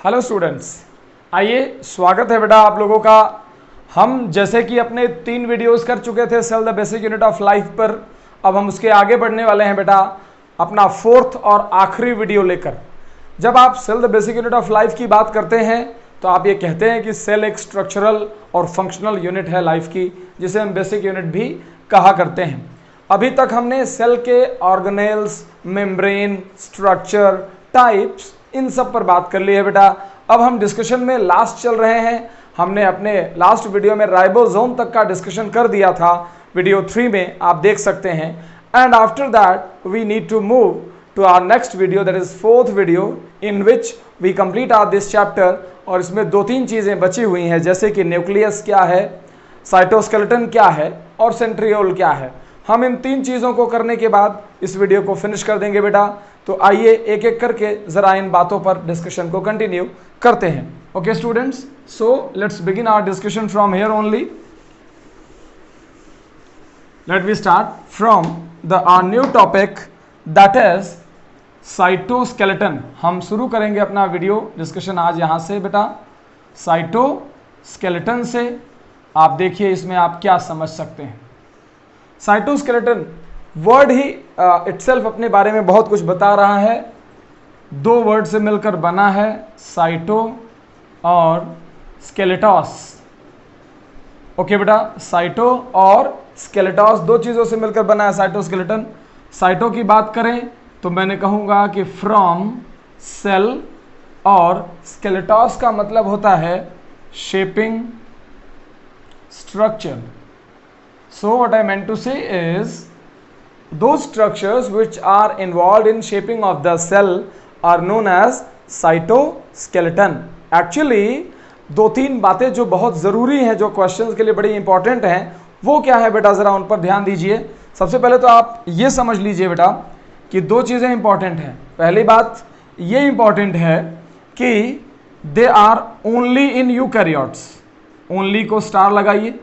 Hello students, आइए स्वागत है बेटा आप लोगों का। हम जैसे कि अपने 3 वीडियोस कर चुके थे cell the basic unit of life पर, अब हम उसके आगे बढ़ने वाले हैं बेटा अपना 4th और आखिरी वीडियो लेकर। जब आप cell the basic unit of life की बात करते हैं तो आप ये कहते हैं कि सेल एक स्ट्रक्चरल और फंक्शनल यूनिट है लाइफ की, जिसे हम बेसिक यूनिट भी कहा करते हैं। अभी तक हमने सेल के ऑर्गेनेल्स, मेम्ब्रेन, स्ट्रक्चर, टाइप्स, इन सब पर बात कर ली है बेटा। अब हम डिस्कशन में लास्ट चल रहे हैं। हमने अपने लास्ट वीडियो में राइबोसोम तक का डिस्कशन कर दिया था, वीडियो 3 में आप देख सकते हैं। And after that we need to move to our next video, that is 4th video, in which we complete our this chapter. और इसमें 2-3 चीजें बची हुई हैं, जैसे कि न्यूक्लियस क्या है, साइटोस्केलेटन क्या है और सेंट्रियोल क्या है। हम इन 3 चीजों को करने के बाद इस वीडियो को फिनिश कर देंगे बेटा। तो आइए एक एक करके जरा इन बातों पर डिस्कशन को कंटिन्यू करते हैं। Okay students, so let's begin our discussion from here only. Let we start from the our new topic, that is cytoskeleton. हम शुरू करेंगे अपना वीडियो डिस्कशन आज यहां से बेटा, साइटोस्केलेटन से। आप देखिए इसमें आप क्या समझ सकते हैं। साइटोस्केलेटन वर्ड ही इटसेल्फ अपने बारे में बहुत कुछ बता रहा है। 2 वर्ड से मिलकर बना है, साइटो और स्केलेटॉस। ओके बेटा, साइटो और स्केलेटॉस 2 चीज़ों से मिलकर बना है साइटोस्केलेटन। साइटो की बात करें तो मैंने कहूँगा कि फ्रॉम सेल, और स्केलेटॉस का मतलब होता है shaping structure. So what I meant to say is those structures which are involved in shaping of the cell are known as cytoskeleton. Actually 2-3 बातें जो बहुत ज़रूरी हैं, जो क्वेश्चंस के लिए बड़ी इंपॉर्टेंट हैं, वो क्या है बेटा, ज़रा उन पर ध्यान दीजिए। सबसे पहले तो आप ये समझ लीजिए बेटा कि 2 चीज़ें इंपॉर्टेंट हैं। पहली बात ये इंपॉर्टेंट है कि they are only in eukaryotes. Only को स्टार लगाइए,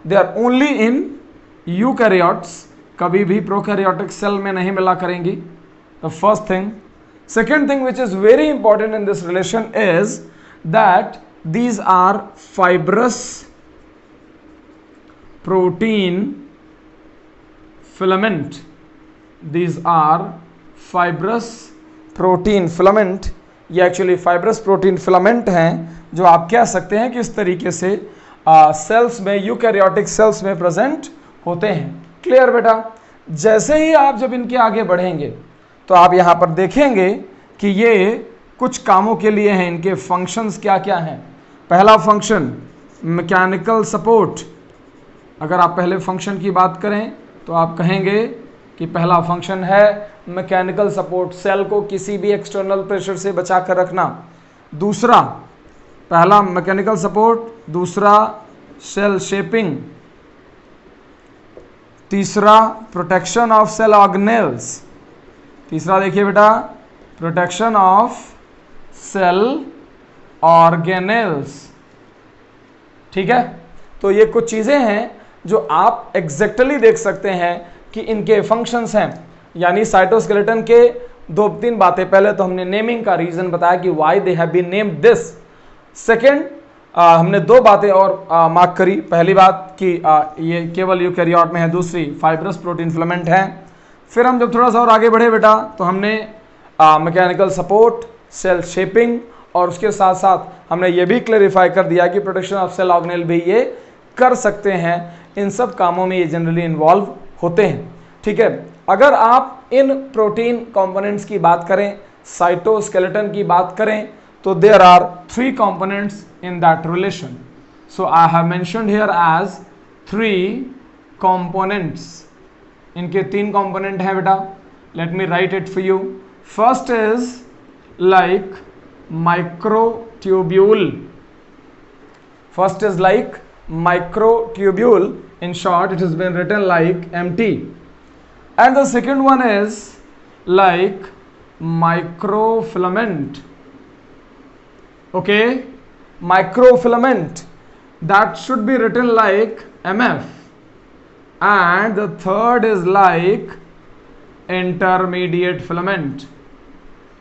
they are only in eukaryotes, कभी भी प्रोकैरियोटिक सेल में नहीं मिला करेंगी। The first thing. Second thing which is very important in this relation is that these are fibrous protein filament. These are fibrous protein filament. ये actually fibrous protein filament हैं, जो आप कह सकते हैं कि इस तरीके से सेल्स में, यूकैरियोटिक सेल्स में प्रेजेंट होते हैं। क्लियर बेटा? जैसे ही आप जब इनके आगे बढ़ेंगे तो आप यहाँ पर देखेंगे कि ये कुछ कामों के लिए हैं। इनके फंक्शंस क्या क्या हैं। पहला फंक्शन मैकेनिकल सपोर्ट। अगर आप पहले फंक्शन की बात करें तो आप कहेंगे कि पहला फंक्शन है मैकेनिकल सपोर्ट, सेल को किसी भी एक्सटर्नल प्रेशर से बचा कर रखना। दूसरा, पहला मैकेनिकल सपोर्ट, दूसरा सेल शेपिंग, तीसरा प्रोटेक्शन ऑफ सेल ऑर्गेनेल्स। तीसरा देखिए बेटा, प्रोटेक्शन ऑफ सेल ऑर्गेनेल्स। ठीक है, तो ये कुछ चीजें हैं जो आप एग्जैक्टली देख सकते हैं कि इनके फंक्शंस हैं। यानी साइटोस्केलेटन के 2-3 बातें। पहले तो हमने नेमिंग का रीजन बताया कि why they have been named this. Second, हमने 2 बातें और मार्क करी। पहली बात कि ये केवल यूकैरियोट में है, दूसरी फाइब्रस प्रोटीन फिलामेंट है। फिर हम जब थोड़ा सा और आगे बढ़े बेटा तो हमने मैकेनिकल सपोर्ट, सेल शेपिंग, और उसके साथ साथ हमने ये भी क्लैरिफाई कर दिया कि प्रोटेक्शन ऑफ सेल ऑर्गेनेल भी ये कर सकते हैं। इन सब कामों में ये जनरली इन्वॉल्व होते हैं। ठीक है, अगर आप इन प्रोटीन कंपोनेंट्स की बात करें, साइटोस्केलेटन की बात करें, तो there are 3 components in that relation. So I have mentioned here as 3 components. इनके 3 component हैं बेटा. Let me write it for you. First is like microtubule. First is like microtubule. In short, it has been written like MT. And the second one is like microfilament. Okay, microfilament, that should be written like MF. And the third is like intermediate filament.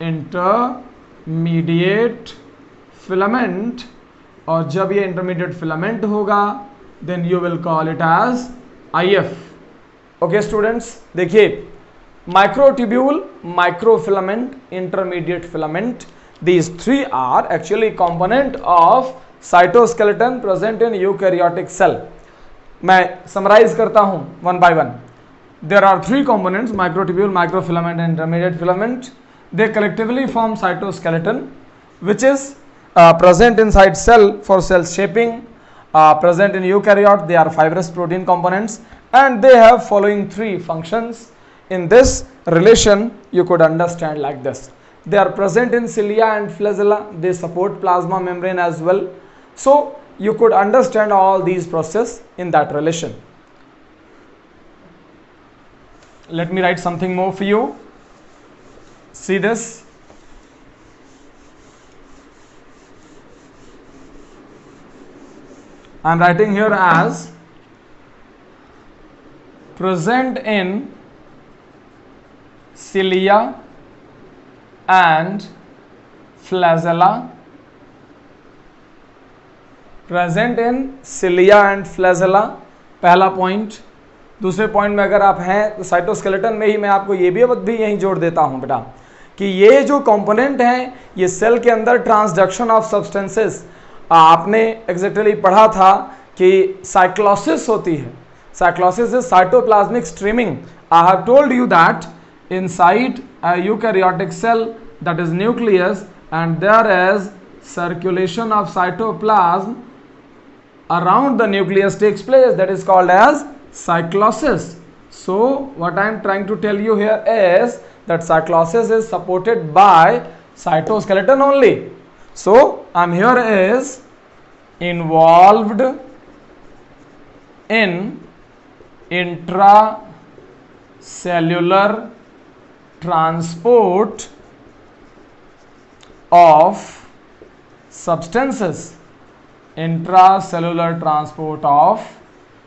Intermediate filament, और जब ये intermediate filament होगा then you will call it as IF। Okay students, देखिए microtubule, microfilament, intermediate filament, these three are actually component of cytoskeleton present in eukaryotic cell। मैं summarise करता हूं one by one. There are three components: microtubule, microfilament and intermediate filament. They collectively form cytoskeleton, which is present inside cell for cell shaping. Present in eukaryote, they are fibrous protein components and they have following three functions. In this relation you could understand like this: they are present in cilia and flagella, they support plasma membrane as well. So you could understand all these processes in that relation. Let me write something more for you. See this. I am writing here as present in cilia and flagella, present in cilia and flagella, पहला point. दूसरे point में अगर आप हैं तो cytoskeleton में ही मैं आपको ये भी यहीं जोड़ देता हूं बेटा कि ये जो कंपोनेंट हैं ये सेल के अंदर ट्रांसडक्शन ऑफ सब्सटेंसेस, आपने एग्जैक्टली पढ़ा था कि साइक्लोसिस होती है। Cyclosis is cytoplasmic streaming. I have told you that inside a eukaryotic cell, that is nucleus, and there is circulation of cytoplasm around the nucleus takes place, that is called as cyclosis. So what I am trying to tell you here is that cyclosis is supported by cytoskeleton only. So I am here is involved in intracellular transport of substances, intracellular transport of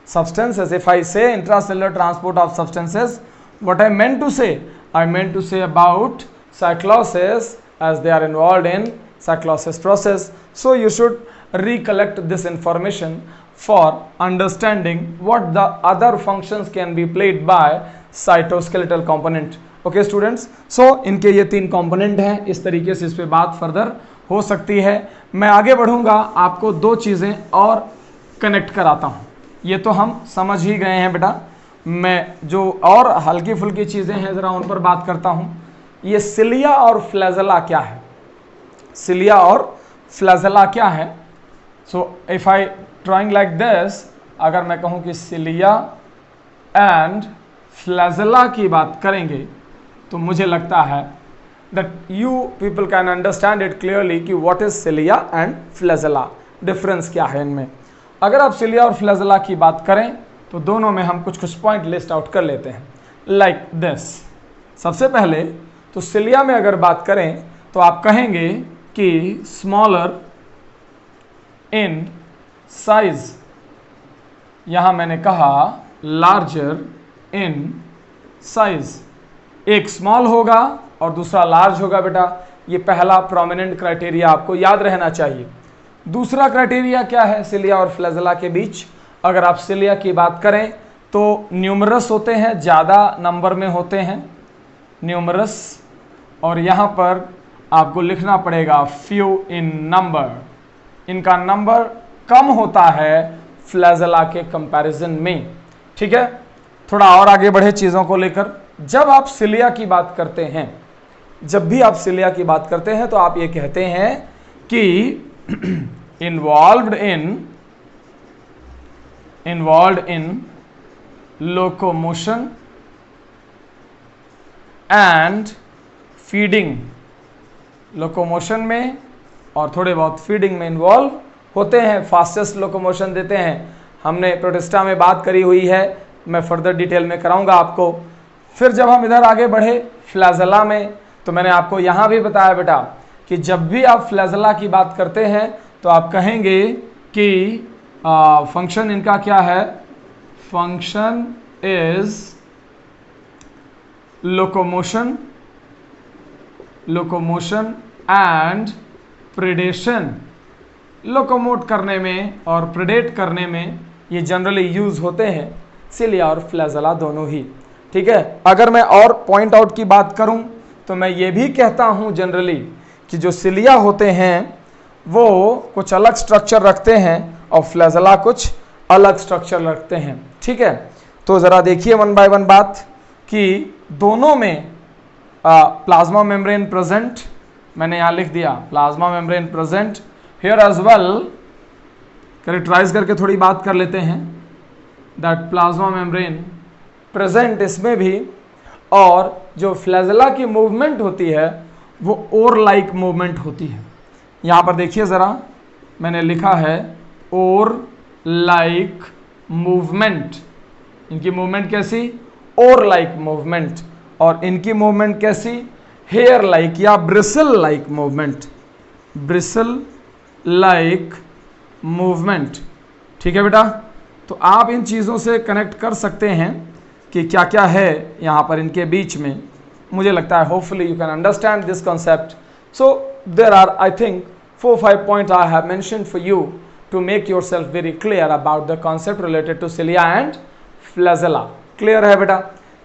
substances. If I say intracellular transport of substances, what I meant to say? I meant to say about cyclosis, as they are involved in cyclosis process. So you should recollect this information for understanding what the other functions can be played by cytoskeletal component. Okay students, so इनके ये तीन component हैं, इस तरीके से इस पे बात फर्दर हो सकती है। मैं आगे बढ़ूंगा, आपको दो चीज़ें और कनेक्ट कराता हूं। ये तो हम समझ ही गए हैं बेटा, मैं जो और हल्की फुल्की चीज़ें हैं ज़रा उन पर बात करता हूं। ये सिलिया और फ्लैजेला क्या है? सिलिया और फ्लैजेला क्या है? सो if I drawing like this, अगर मैं कहूं कि सिलिया एंड फ्लैजेला की बात करेंगे तो मुझे लगता है that you people can understand it clearly कि what is cilia and flagella, difference क्या है इनमें। अगर आप cilia और flagella की बात करें तो दोनों में हम कुछ पॉइंट लिस्ट आउट कर लेते हैं लाइक दिस। सबसे पहले तो cilia में अगर बात करें तो आप कहेंगे कि स्मॉलर इन साइज, यहां मैंने कहा लार्जर इन साइज। एक स्मॉल होगा और दूसरा लार्ज होगा बेटा, ये पहला प्रोमिनेंट क्राइटेरिया आपको याद रहना चाहिए। दूसरा क्राइटेरिया क्या है सिलिया और फ्लैजेला के बीच? अगर आप सिलिया की बात करें तो न्यूमरस होते हैं, ज़्यादा नंबर में होते हैं न्यूमरस, और यहाँ पर आपको लिखना पड़ेगा फ्यू इन नंबर। इनका नंबर कम होता है फ्लैजेला के कंपैरिजन में। ठीक है, थोड़ा और आगे बढ़े चीज़ों को लेकर। जब आप सिलिया की बात करते हैं, जब भी आप सिलिया की बात करते हैं तो आप ये कहते हैं कि involved in locomotion and feeding. Locomotion में और थोड़े बहुत फीडिंग में इन्वॉल्व होते हैं, फास्टेस्ट लोकोमोशन देते हैं। हमने प्रोटिस्टा में बात करी हुई है, मैं फर्दर डिटेल में कराऊंगा आपको। फिर जब हम इधर आगे बढ़े फ्लैजेला में, तो मैंने आपको यहाँ भी बताया बेटा कि जब भी आप फ्लैजेला की बात करते हैं तो आप कहेंगे कि फंक्शन इनका क्या है? Function is locomotion and predation. Locomote करने में और प्रेडेट करने में ये जनरली यूज होते हैं, सिलिया और फ्लैजेला दोनों ही। ठीक है, अगर मैं और पॉइंट आउट की बात करूं तो मैं ये भी कहता हूं जनरली कि जो सिलिया होते हैं वो कुछ अलग स्ट्रक्चर रखते हैं और फ्लैजेला कुछ अलग स्ट्रक्चर रखते हैं। ठीक है, तो ज़रा देखिए वन बाय वन बात कि दोनों में प्लाज्मा मेम्ब्रेन प्रेजेंट, मैंने यहाँ लिख दिया plasma membrane present here as well. Characterise करके थोड़ी बात कर लेते हैं दैट प्लाज्मा मेम्ब्रेन प्रेजेंट इसमें भी, और जो फ्लैजेला की मूवमेंट होती है वो ओर लाइक मूवमेंट होती है। यहाँ पर देखिए ज़रा मैंने लिखा है ओर लाइक मूवमेंट। इनकी मूवमेंट कैसी? ओर लाइक मूवमेंट। और इनकी मूवमेंट कैसी? हेयर लाइक या bristle like movement, bristle like movement. ठीक है बेटा, तो आप इन चीज़ों से कनेक्ट कर सकते हैं कि क्या क्या है यहाँ पर इनके बीच में। मुझे लगता है hopefully you can understand this concept. So there are I think 4-5 point I have mentioned for you to make yourself very clear about the concept related to cilia and flagella। Clear है बेटा?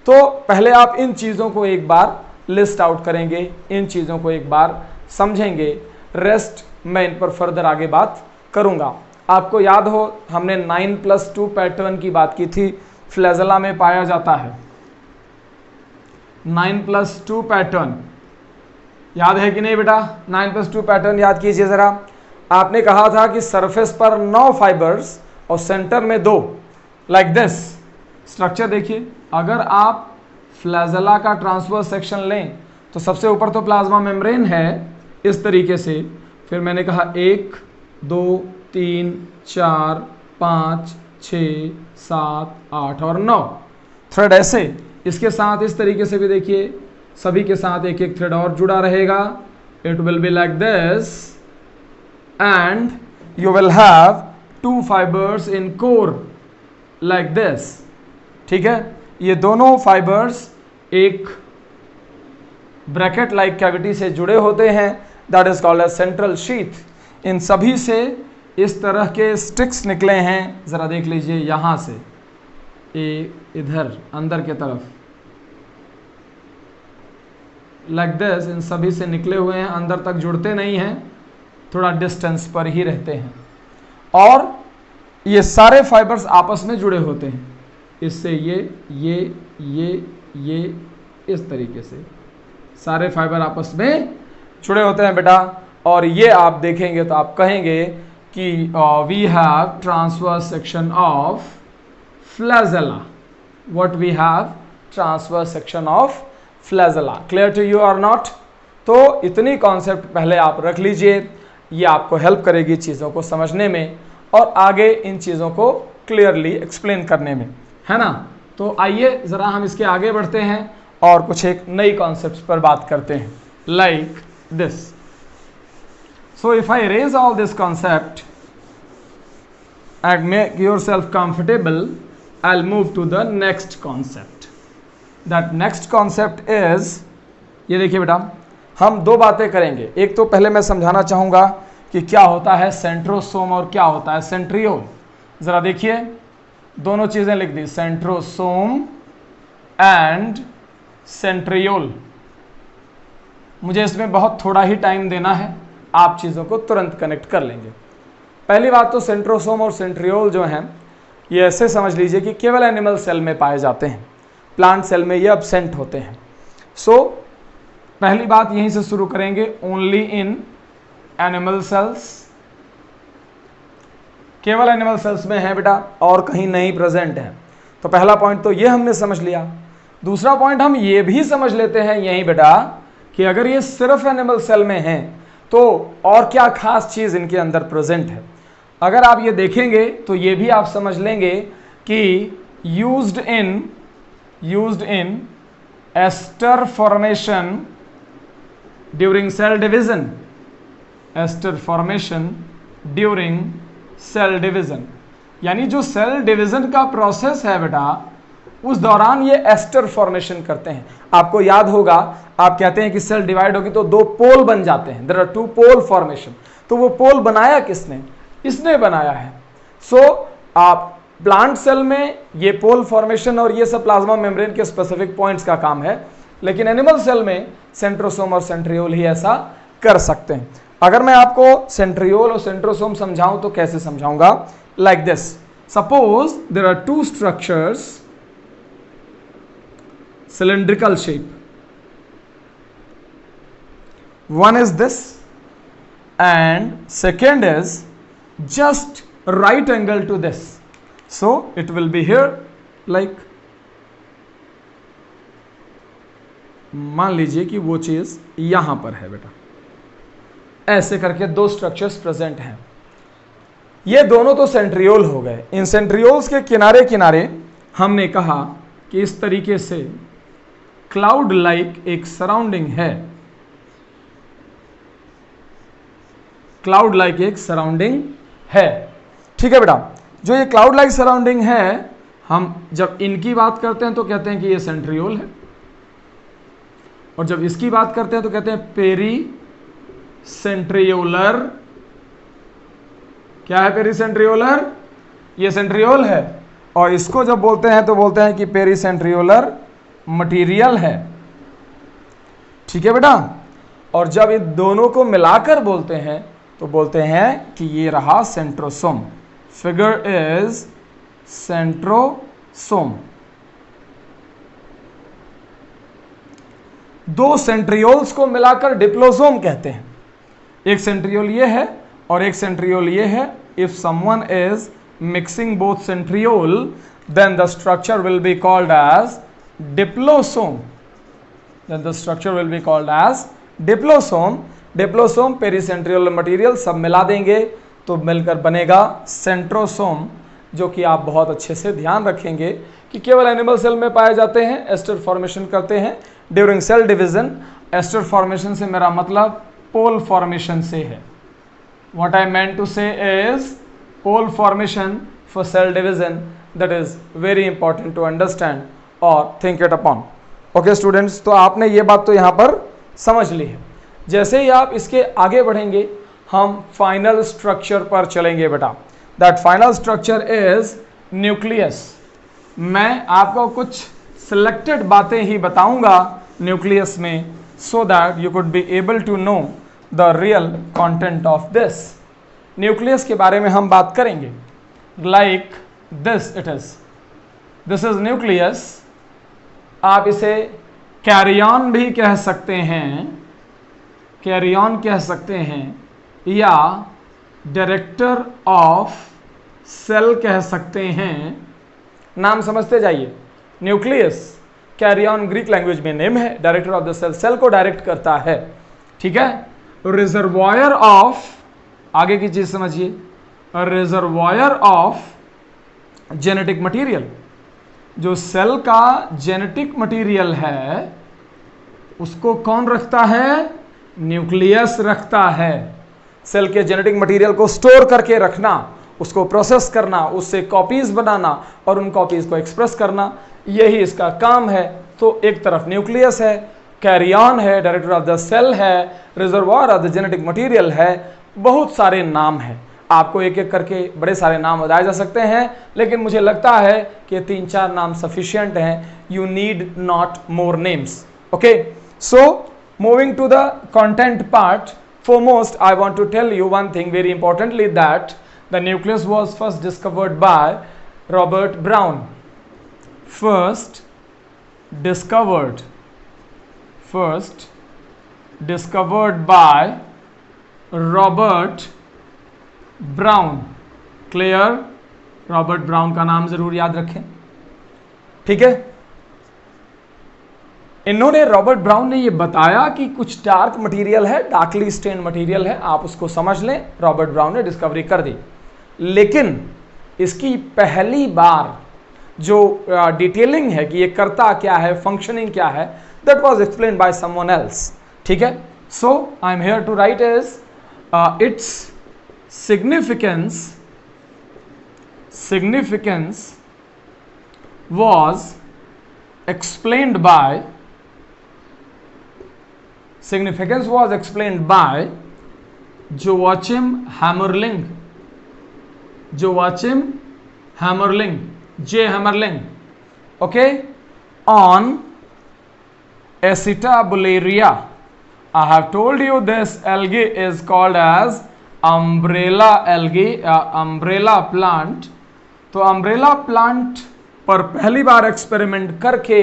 तो पहले आप इन चीज़ों को एक बार list out करेंगे, इन चीज़ों को एक बार समझेंगे, रेस्ट मैं इन पर फर्दर आगे बात करूंगा। आपको याद हो हमने 9+2 पैटर्न की बात की थी, फ्लैजेला में पाया जाता है 9+2 पैटर्न। याद है कि नहीं बेटा? 9+2 पैटर्न याद कीजिए ज़रा। आपने कहा था कि सरफेस पर 9 फाइबर्स और सेंटर में 2, लाइक दिस स्ट्रक्चर। देखिए अगर आप फ्लैजेला का ट्रांसवर्स सेक्शन लें तो सबसे ऊपर तो प्लाज्मा मेम्ब्रेन है इस तरीके से, फिर मैंने कहा 1 2 3 4 5 6 7 8 और 9 थ्रेड ऐसे। इसके साथ इस तरीके से भी देखिए सभी के साथ एक एक थ्रेड और जुड़ा रहेगा। It will be like this and you will have 2 fibers in core like this। ठीक है, ये दोनों फाइबर्स एक ब्रैकेट लाइक कैविटी से जुड़े होते हैं, that is called as central sheath. इन सभी से इस तरह के स्टिक्स निकले हैं, ज़रा देख लीजिए यहाँ से इधर अंदर के तरफ लाइक दिस, इन सभी से निकले हुए हैं, अंदर तक जुड़ते नहीं हैं, थोड़ा डिस्टेंस पर ही रहते हैं। और ये सारे फाइबर्स आपस में जुड़े होते हैं, इससे ये इस तरीके से सारे फाइबर आपस में जुड़े होते हैं बेटा। और ये आप देखेंगे तो आप कहेंगे कि we have transverse section of flagella. What we have? Transverse section of flagella. Clear to you और नॉट? तो इतनी कॉन्सेप्ट पहले आप रख लीजिए, ये आपको हेल्प करेगी चीज़ों को समझने में और आगे इन चीज़ों को क्लियरली एक्सप्लेन करने में, है ना? तो आइए ज़रा हम इसके आगे बढ़ते हैं और कुछ एक नई कॉन्सेप्ट्स पर बात करते हैं, like this. So if I raise all this concept and make yourself comfortable, I will move to the next concept. That next concept is, ये देखिए बेटा हम 2 बातें करेंगे। एक तो पहले मैं समझाना चाहूँगा कि क्या होता है सेंट्रोसोम और क्या होता है सेंट्रियोल। ज़रा देखिए दोनों चीज़ें लिख दी, सेंट्रोसोम एंड सेंट्रियोल। मुझे इसमें बहुत थोड़ा ही टाइम देना है, आप चीज़ों को तुरंत कनेक्ट कर लेंगे। पहली बात तो सेंट्रोसोम और सेंट्रियोल जो हैं ये ऐसे समझ लीजिए कि केवल एनिमल सेल में पाए जाते हैं, प्लांट सेल में ये एब्सेंट होते हैं। सो पहली बात यहीं से शुरू करेंगे, ओनली इन एनिमल सेल्स, केवल एनिमल सेल्स में है बेटा और कहीं नहीं प्रेजेंट है। तो पहला पॉइंट तो ये हमने समझ लिया। दूसरा पॉइंट हम ये भी समझ लेते हैं यहीं बेटा कि अगर ये सिर्फ एनिमल सेल में है तो और क्या खास चीज इनके अंदर प्रेजेंट है। अगर आप ये देखेंगे तो ये भी आप समझ लेंगे कि used in aster formation during cell division, aster formation during cell division, यानी जो सेल डिवीजन का प्रोसेस है बेटा उस दौरान ये एस्टर फॉर्मेशन करते हैं। आपको याद होगा, आप कहते हैं कि सेल डिवाइड होगी तो 2 पोल बन जाते हैं, देयर आर 2 पोल फॉर्मेशन। तो वो पोल बनाया किसने? इसने बनाया है। सो आप प्लांट सेल में ये पोल फॉर्मेशन और ये सब प्लाज्मा मेम्ब्रेन के स्पेसिफिक पॉइंट्स का काम है, लेकिन एनिमल सेल में सेंट्रोसोम और सेंट्रियोल ही ऐसा कर सकते हैं। अगर मैं आपको सेंट्रियोल और सेंट्रोसोम समझाऊं तो कैसे समझाऊंगा? Like this, suppose there are two structures cylindrical shape, one is this and second is just right angle to this, so it will be here like, मान लीजिए कि वो चीज यहां पर है बेटा, ऐसे करके दो स्ट्रक्चर्स प्रेजेंट हैं। ये दोनों तो सेंट्रियोल हो गए। इन सेंट्रियोल्स के किनारे किनारे हमने कहा कि इस तरीके से क्लाउड लाइक एक सराउंडिंग है, क्लाउड लाइक एक सराउंडिंग है। ठीक है बेटा, जो ये क्लाउड लाइक सराउंडिंग है, हम जब इनकी बात करते हैं तो कहते हैं कि ये सेंट्रियोल है, और जब इसकी बात करते हैं तो कहते हैं पेरी सेंट्रियोलर। क्या है पेरी सेंट्रियोलर? ये सेंट्रियोल है। और इसको जब बोलते हैं तो बोलते हैं कि पेरी सेंट्रियोलर मटीरियल है। ठीक है बेटा, और जब इन दोनों को मिलाकर बोलते हैं तो बोलते हैं कि ये रहा सेंट्रोसोम। Figure is centrosome. दो सेंट्रियोल्स को मिलाकर डिप्लोसोम कहते हैं। एक सेंट्रियोल ये है और एक सेंट्रियोल ये है। If someone is mixing both centriole, then the structure will be called as diplosome. Then the structure will be called as diplosome. Diplosome, pericentriolar material सब मिला देंगे तो मिलकर बनेगा सेंट्रोसोम, जो कि आप बहुत अच्छे से ध्यान रखेंगे कि केवल एनिमल सेल में पाए जाते हैं, एस्टर फॉर्मेशन करते हैं during cell division. Aster formation से मेरा मतलब पोल फॉर्मेशन से है। What I meant to say is pole formation for cell division, that is very important to understand or think it upon. Okay students, तो आपने ये बात तो यहाँ पर समझ ली है। जैसे ही आप इसके आगे बढ़ेंगे हम फाइनल स्ट्रक्चर पर चलेंगे बेटा। That final structure is nucleus. मैं आपको कुछ सिलेक्टेड बातें ही बताऊंगा न्यूक्लियस में, so that you could be able to know the real content of this. Nucleus के बारे में हम बात करेंगे। Like this it is, this is nucleus। आप इसे कैरियन भी कह सकते हैं, कैरियन कह सकते हैं, या डायरेक्टर ऑफ सेल कह सकते हैं। नाम समझते जाइए। न्यूक्लियस कैरियन ग्रीक लैंग्वेज में नेम है, director of the cell, cell को डायरेक्ट करता है। ठीक है। रिजर्वायर ऑफ, आगे की चीज समझिए, रिजर्वायर ऑफ जेनेटिक मटेरियल। जो सेल का जेनेटिक मटेरियल है उसको कौन रखता है? न्यूक्लियस रखता है। सेल के जेनेटिक मटेरियल को स्टोर करके रखना, उसको प्रोसेस करना, उससे कॉपीज बनाना और उन कॉपीज को एक्सप्रेस करना, यही इसका काम है। तो एक तरफ न्यूक्लियस है, कैरियन है, डायरेक्टर ऑफ द सेल है, reservoir of the genetic material है, बहुत सारे नाम हैं। आपको एक एक करके बड़े सारे नाम बताए जा सकते हैं, लेकिन मुझे लगता है कि 3-4 नाम सफिशिएंट हैं। You need not more names. Okay, so moving to the content part, foremost I want to tell you one thing very importantly, that the nucleus was first discovered by Robert Brown. First discovered by Robert brown. Clear? Robert brown का नाम जरूर याद रखें। ठीक है। इन्होंने, Robert brown ने ये बताया कि कुछ डार्क मटेरियल है, डार्कली स्टेन मटेरियल है, आप उसको समझ लें। रॉबर्ट ब्राउन ने डिस्कवरी कर दी, लेकिन इसकी पहली बार जो डिटेलिंग है कि ये करता क्या है, फंक्शनिंग क्या है, that was explained by someone else. ठीक है। So I am here to write is its significance was explained by Joachim Hammerling, Joachim Hammerling, J Hammerling, okay, on Acetabularia. I have told you this algae is called as umbrella algae, umbrella plant. तो umbrella plant पर पहली बार experiment करके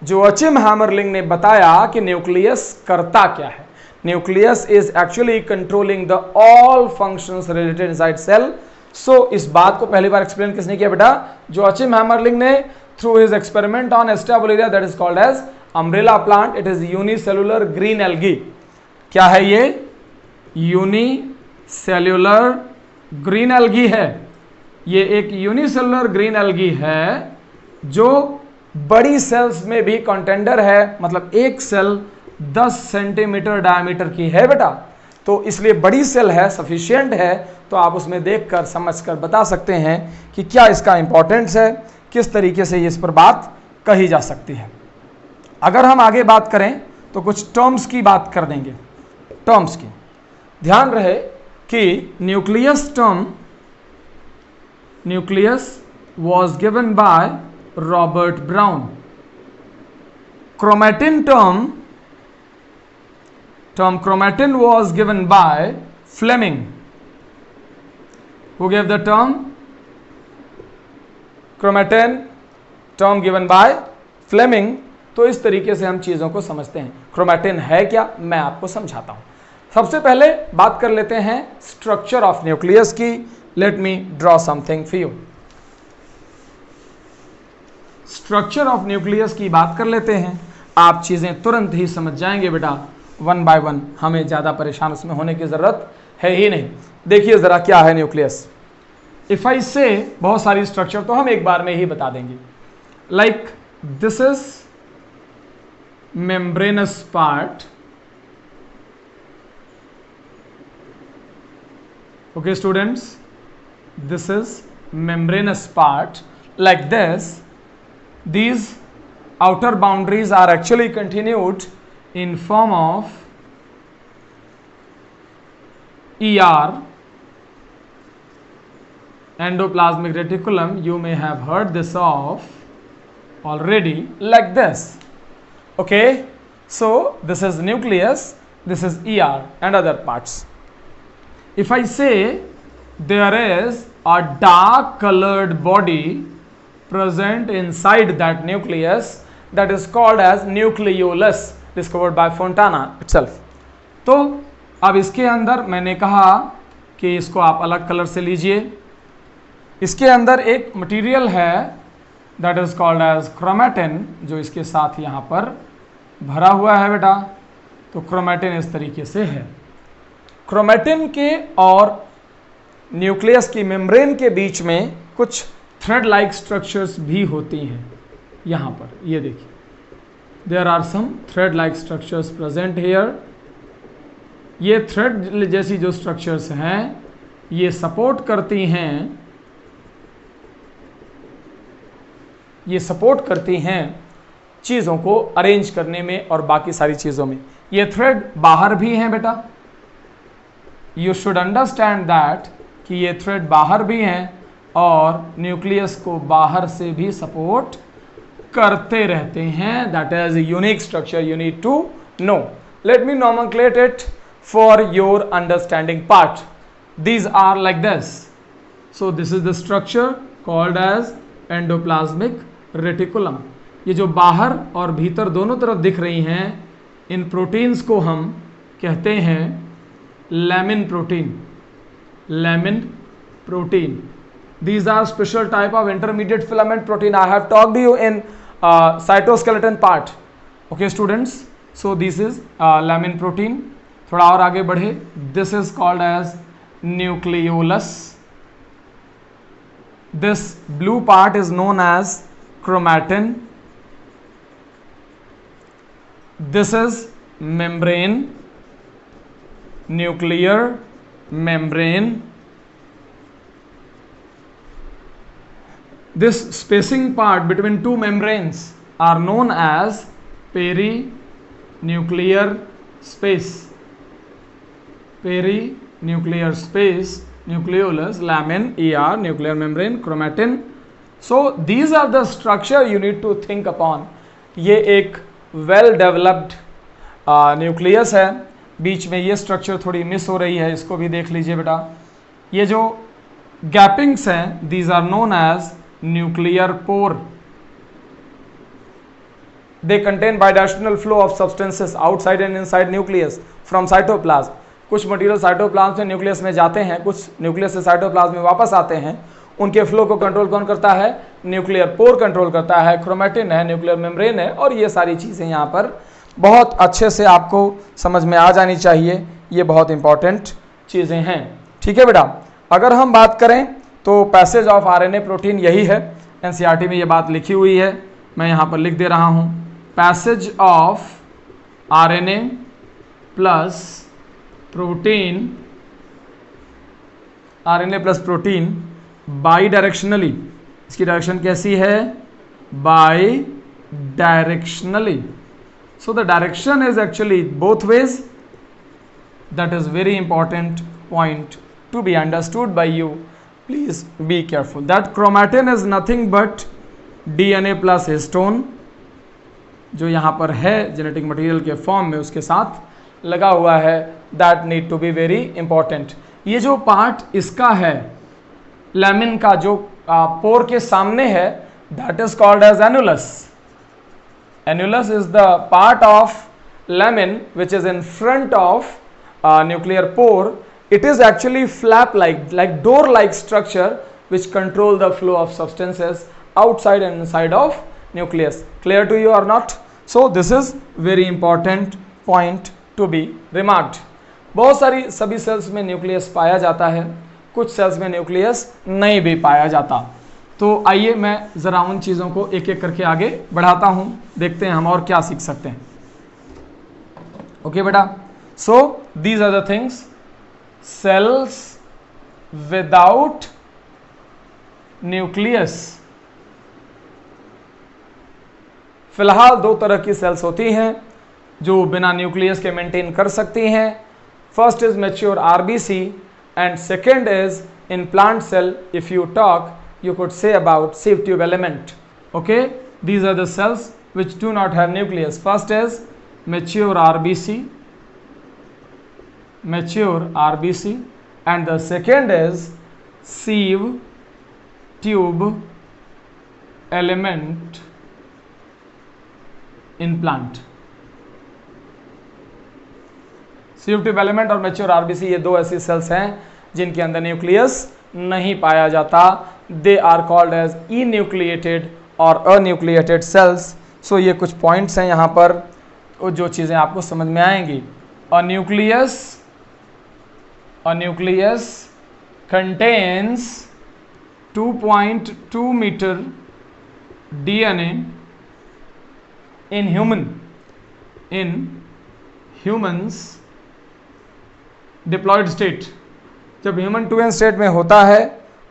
Joachim Hammerling ने बताया कि nucleus करता क्या है. Nucleus is actually controlling the all functions related inside cell. So इस बात को पहली बार एक्सप्लेन किसने किया बेटा? जोआचिम हैमरलिंग ने, through his experiment on Acetabularia that is called as umbrella plant. It is unicellular green algae. क्या है ये? यूनिसेल्युलर ग्रीन एल्गी है. ये एक यूनिसेल्युलर ग्रीन एल्गी है जो बड़ी सेल्स में भी कंटेंडर है, मतलब एक सेल 10 सेंटीमीटर डायमीटर की है बेटा. तो इसलिए बड़ी सेल है, सफिशिएंट है. तो आप उसमें देखकर समझकर बता सकते हैं कि क्या इसका इंपॉर्टेंस है, किस तरीके से इस पर बात कही जा सकती है. अगर हम आगे बात करें तो कुछ टर्म्स की बात कर देंगे. टर्म्स की ध्यान रहे कि nucleus term, nucleus was given by Robert Brown. Chromatin term chromatin was given by Fleming. Who gave the term? Chromatin term given by Fleming. तो इस तरीके से हम चीजों को समझते हैं. क्रोमैटिन है क्या, मैं आपको समझाता हूं. सबसे पहले बात कर लेते हैं स्ट्रक्चर ऑफ न्यूक्लियस की. Let me draw something for you. Structure of nucleus की बात कर लेते हैं. आप चीजें तुरंत ही समझ जाएंगे बेटा, वन बाय वन. हमें ज्यादा परेशान उसमें होने की जरूरत है ही नहीं. देखिए जरा क्या है न्यूक्लियस. इफ आई से बहुत सारी स्ट्रक्चर तो हम एक बार में ही बता देंगे. Like this is membranous part. Okay students, this is membranous part. Like this, these outer boundaries are actually continued in form of ER, endoplasmic reticulum. You may have heard this of already. Like this. Okay, so this is nucleus, this is ER and other parts. If I say there is a dark colored body present inside that nucleus, that is called as nucleolus, discovered by Fontana itself. तो अब इसके अंदर मैंने कहा कि इसको आप अलग कलर से लीजिए. इसके अंदर एक मटेरियल है that is called as chromatin, जो इसके साथ यहाँ पर भरा हुआ है बेटा. तो क्रोमैटिन इस तरीके से है. क्रोमैटिन के और न्यूक्लियस की मेम्ब्रेन के बीच में कुछ थ्रेड लाइक स्ट्रक्चर्स भी होती हैं. यहाँ पर ये देखिए, there are some thread like structures present here. ये थ्रेड जैसी जो स्ट्रक्चर्स हैं ये सपोर्ट करती हैं, ये सपोर्ट करती हैं चीज़ों को अरेंज करने में और बाकी सारी चीज़ों में. ये थ्रेड बाहर भी हैं बेटा. यू शुड अंडरस्टैंड दैट कि ये थ्रेड बाहर भी हैं और न्यूक्लियस को बाहर से भी सपोर्ट करते रहते हैं. That is unique structure you need to know. Let me nomenclate it for your understanding part. These are like this. So this is the structure called as endoplasmic reticulum. ये जो बाहर और भीतर दोनों तरफ दिख रही हैं, इन प्रोटीन्स को हम कहते हैं lamin protein. Lamin protein. These are special type of intermediate filament protein. I have talked to you in cytoskeleton part. Okay students, so this is lamin protein. थोड़ा और आगे बढ़े. This is called as nucleolus. This blue part is known as chromatin. This is membrane, nuclear membrane. This spacing part between two membranes are known as perinuclear space. Peri nuclear space, nucleolus, lamin, ER, nuclear membrane, chromatin. So these are the structure you need to think upon. ये एक well developed nucleus है. बीच में ये structure थोड़ी miss हो रही है, इसको भी देख लीजिए बेटा. ये जो गैपिंग्स हैं, these are known as nuclear pore. They contain bidirectional flow of substances outside and inside nucleus from cytoplasm. कुछ मटेरियल साइटोप्लाज्म से न्यूक्लियस में जाते हैं, कुछ न्यूक्लियस से साइटोप्लाज्म में वापस आते हैं. उनके फ्लो को कंट्रोल कौन करता है? न्यूक्लियर पोर कंट्रोल करता है, क्रोमैटिन है, न्यूक्लियर मेम्ब्रेन है. और ये सारी चीज़ें यहाँ पर बहुत अच्छे से आपको समझ में आ जानी चाहिए. ये बहुत इंपॉर्टेंट चीज़ें हैं. ठीक है बेटा. अगर हम बात करें तो पैसेज ऑफ RNA प्रोटीन यही है. NCERT में ये बात लिखी हुई है, मैं यहाँ पर लिख दे रहा हूँ. Passage of RNA plus protein, RNA plus protein by directionally. इसकी डायरेक्शन कैसी है? By directionally. So the direction is actually both ways. That is very important point to be understood by you. Please be careful that chromatin is nothing but DNA plus histone, जो यहाँ पर है genetic material के form में उसके साथ लगा हुआ है. That need to be very important. ये जो पार्ट इसका है लैमिन का, जो पोर के सामने है, that is called as annulus. Annulus is the part of lamin which is in front of nuclear pore. It is actually flap-like door-like structure which control the flow of substances outside and inside of nucleus. Clear to you or not? So this is very important point to be remarked. बहुत सारी सभी sales में nucleus पाया जाता है, कुछ sales में nucleus नहीं भी पाया जाता. तो आइए मैं ज़रा उन चीज़ों को एक एक करके आगे बढ़ाता हूँ, देखते हैं हम और क्या सीख सकते हैं. ओके बेटा. So these are the things. Cells without nucleus. फिलहाल दो तरह की सेल्स होती हैं जो बिना न्यूक्लियस के मेंटेन कर सकती हैं. First is mature RBC and second is in plant cell. If you talk you could say about sieve tube element. Okay, these are the cells which do not have nucleus. First is mature RBC, and the second is sieve tube element in plant. sieve tube element और mature RBC ये दो ऐसी sales हैं जिनके अंदर nucleus नहीं पाया जाता. दे आर कॉल्ड एज इन्यूक्लिएटेड और अन्यूक्लिएटेड सेल्स. सो ये कुछ पॉइंट्स हैं यहाँ पर जो चीज़ें आपको समझ में आएंगी. A nucleus contains 2.2 metre DNA in humans diploid state. जब ह्यूमन 2n स्टेट में होता है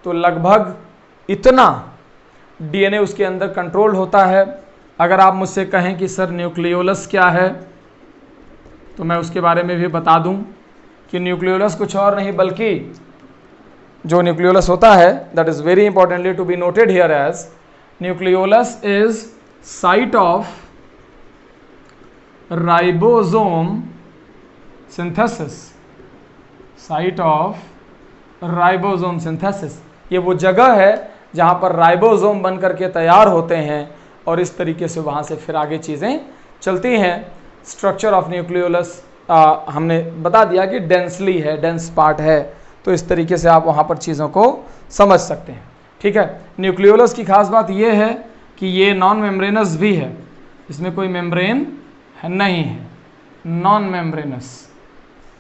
तो लगभग इतना DNA उसके अंदर कंट्रोल होता है. अगर आप मुझसे कहें कि सर न्यूक्लियोलस क्या है, तो मैं उसके बारे में भी बता दूं कि न्यूक्लियोलस कुछ और नहीं बल्कि जो न्यूक्लियोलस होता है, that is very importantly to be noted here as nucleolus is site of ribosome synthesis. Site of ribosome synthesis. ये वो जगह है जहाँ पर राइबोसोम बन करके तैयार होते हैं और इस तरीके से वहाँ से फिर आगे चीज़ें चलती हैं. स्ट्रक्चर ऑफ न्यूक्लियोलस हमने बता दिया कि डेंसली है, डेंस पार्ट है. तो इस तरीके से आप वहाँ पर चीज़ों को समझ सकते हैं. ठीक है. न्यूक्लियोलस की खास बात ये है कि ये नॉन मेम्ब्रेनस भी है, इसमें कोई मेम्ब्रेन नहीं है. Non membranes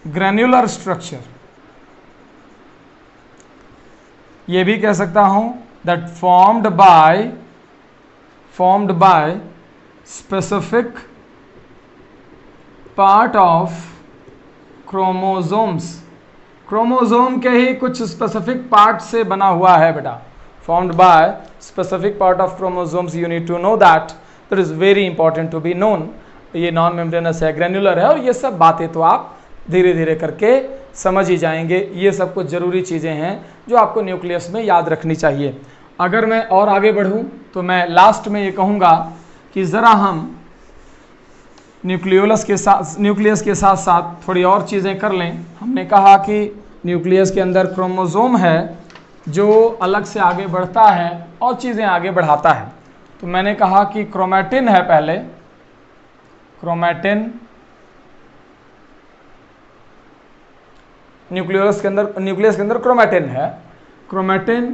granular structure. ये भी कह सकता हूं that formed by specific part of chromosomes. Chromosome के ही कुछ स्पेसिफिक पार्ट से बना हुआ है बेटा. Formed by specific part of chromosomes. You need to know that is very important to be known. ये नॉन मेम्ब्रेनस है, ग्रैन्युलर है, और ये सब बातें तो आप धीरे धीरे करके समझ ही जाएंगे। ये सब कुछ ज़रूरी चीज़ें हैं जो आपको न्यूक्लियस में याद रखनी चाहिए। अगर मैं और आगे बढ़ूँ तो मैं लास्ट में ये कहूँगा कि ज़रा हम न्यूक्लियस के साथ साथ थोड़ी और चीज़ें कर लें। हमने कहा कि न्यूक्लियस के अंदर क्रोमोसोम है जो अलग से आगे बढ़ता है और चीज़ें आगे बढ़ाता है। तो मैंने कहा कि क्रोमैटिन है पहले, क्रोमैटिन न्यूक्लियस के अंदर क्रोमैटिन है। क्रोमैटिन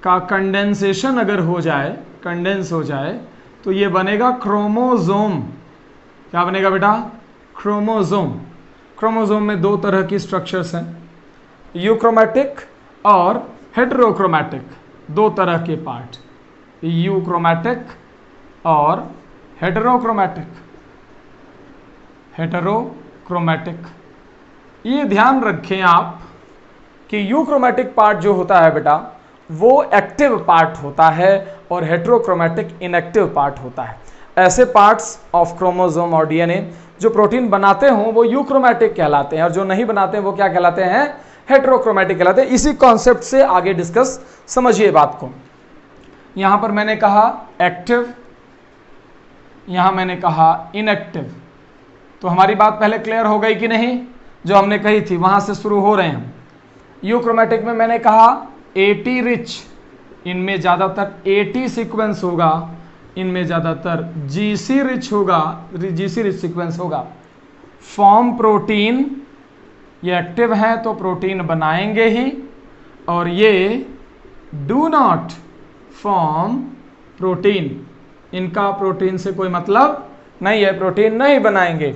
का कंडेंसेशन अगर हो जाए, कंडेंस हो जाए, तो ये बनेगा क्रोमोसोम। क्या बनेगा बेटा? क्रोमोसोम। क्रोमोसोम में दो तरह की स्ट्रक्चर्स हैं, यूक्रोमैटिक और हेटेरोक्रोमैटिक, दो तरह के पार्ट, यूक्रोमैटिक और हेटेरोक्रोमैटिक। हेटेरोक्रोमैटिक, ये ध्यान रखें आप कि यूक्रोमैटिक पार्ट जो होता है बेटा वो एक्टिव पार्ट होता है और हेटेरोक्रोमैटिक इनएक्टिव पार्ट होता है। ऐसे पार्ट्स ऑफ क्रोमोसोम और डीएनए जो प्रोटीन बनाते हों वो यूक्रोमैटिक कहलाते हैं और जो नहीं बनाते हैं वो क्या कहलाते हैं? हेटेरोक्रोमैटिक कहलाते हैं। इसी कॉन्सेप्ट से आगे डिस्कस समझिए बात को। यहां पर मैंने कहा एक्टिव, यहां मैंने कहा इनएक्टिव। तो हमारी बात पहले क्लियर हो गई कि नहीं? जो हमने कही थी वहां से शुरू हो रहे हैं। यूक्रोमैटिक में मैंने कहा एटी रिच, इनमें ज़्यादातर एटी सीक्वेंस होगा, इनमें ज़्यादातर जीसी रिच होगा, जीसी रिच सीक्वेंस होगा। फॉर्म प्रोटीन, ये एक्टिव हैं तो प्रोटीन बनाएंगे ही, और ये डू नॉट फॉर्म प्रोटीन, इनका प्रोटीन से कोई मतलब नहीं है, प्रोटीन नहीं बनाएंगे।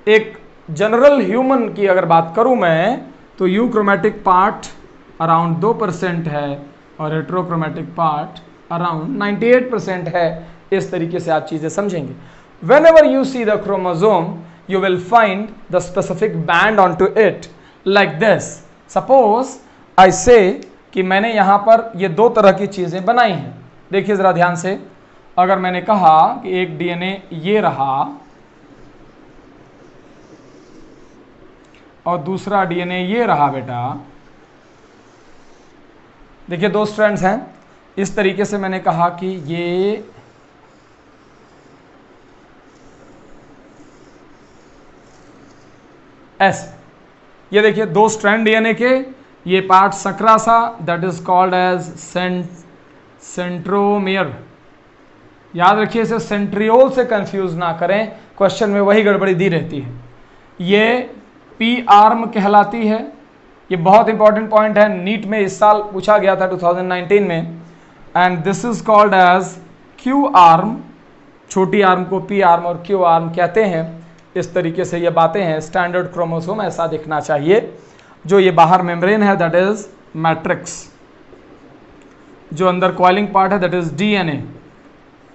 एक जनरल ह्यूमन की अगर बात करूं मैं तो यूक्रोमैटिक पार्ट अराउंड 2% है और हेटेरोक्रोमैटिक पार्ट अराउंड 98% है। इस तरीके से आप चीजें समझेंगे। Whenever you see the chromosome you will find the specific band on to it like this. Suppose I say कि मैंने यहां पर ये दो तरह की चीजें बनाई हैं। देखिए जरा ध्यान से, अगर मैंने कहा कि एक डीएनए ये रहा और दूसरा डीएनए ये रहा बेटा, देखिए दो स्ट्रैंड्स हैं। इस तरीके से मैंने कहा कि ये ऐसे, ये देखिए दो स्ट्रैंड डीएनए के, ये पार्ट सकरा सा, that is called as centromere. याद रखिए इसे सेंट्रियोल से कंफ्यूज ना करें, क्वेश्चन में वही गड़बड़ी दी रहती है। ये पी आर्म कहलाती है। ये बहुत इंपॉर्टेंट पॉइंट है, नीट में इस साल पूछा गया था 2019 में। And this is called as Q arm, छोटी आर्म को पी आर्म और क्यू आर्म कहते हैं। इस तरीके से ये बातें हैं। स्टैंडर्ड क्रोमोसोम ऐसा दिखना चाहिए। जो ये बाहर मेम्ब्रेन है दैट इज मैट्रिक्स, जो अंदर कॉइलिंग पार्ट है दैट इज डीएनए।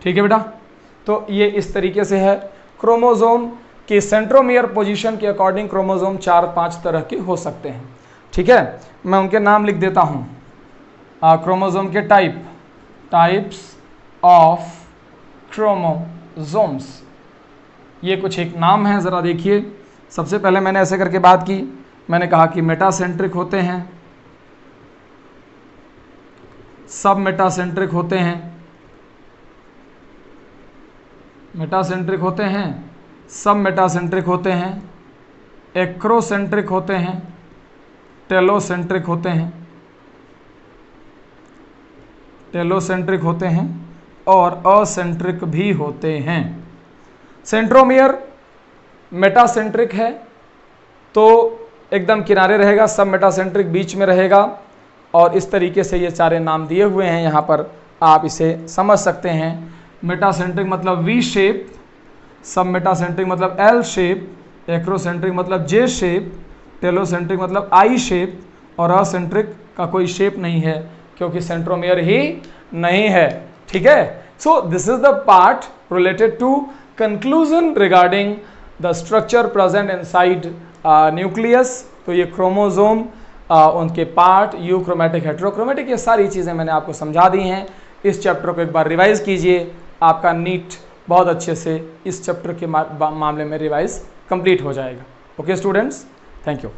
ठीक है बेटा, तो ये इस तरीके से है। क्रोमोसोम की सेंट्रोमियर पोजीशन के अकॉर्डिंग क्रोमोसोम 4-5 तरह के हो सकते हैं। ठीक है, मैं उनके नाम लिख देता हूँ। क्रोमोसोम के टाइप्स ऑफ क्रोमोसोम्स, ये कुछ एक नाम है, ज़रा देखिए। सबसे पहले मैंने ऐसे करके बात की, मैंने कहा कि मेटासेंट्रिक होते हैं, सब मेटासेंट्रिक होते हैं, मेटासेंट्रिक होते हैं, सब मेटासेंट्रिक होते हैं, एक्रोसेंट्रिक होते हैं, टेलोसेंट्रिक होते हैं, टेलोसेंट्रिक होते हैं और असेंट्रिक भी होते हैं। सेंट्रोमियर मेटासेंट्रिक है तो एकदम किनारे रहेगा, सब मेटासेंट्रिक बीच में रहेगा, और इस तरीके से ये सारे नाम दिए हुए हैं यहाँ पर, आप इसे समझ सकते हैं। मेटासेंट्रिक मतलब वी शेप, सब मेटासेंट्रिक मतलब एल शेप, एक्रोसेंट्रिक मतलब जे शेप, टेलोसेंट्रिक मतलब आई शेप, और असेंट्रिक का कोई शेप नहीं है क्योंकि सेंट्रोमियर ही नहीं है। ठीक है, so this is the part related to conclusion regarding the structure present inside nucleus. तो ये क्रोमोसोम, उनके पार्ट, यूक्रोमैटिक, हेटेरोक्रोमैटिक, ये सारी चीज़ें मैंने आपको समझा दी हैं। इस चैप्टर को एक बार रिवाइज कीजिए, आपका नीट बहुत अच्छे से इस चैप्टर के मामले में रिवाइज कंप्लीट हो जाएगा। Okay students, thank you.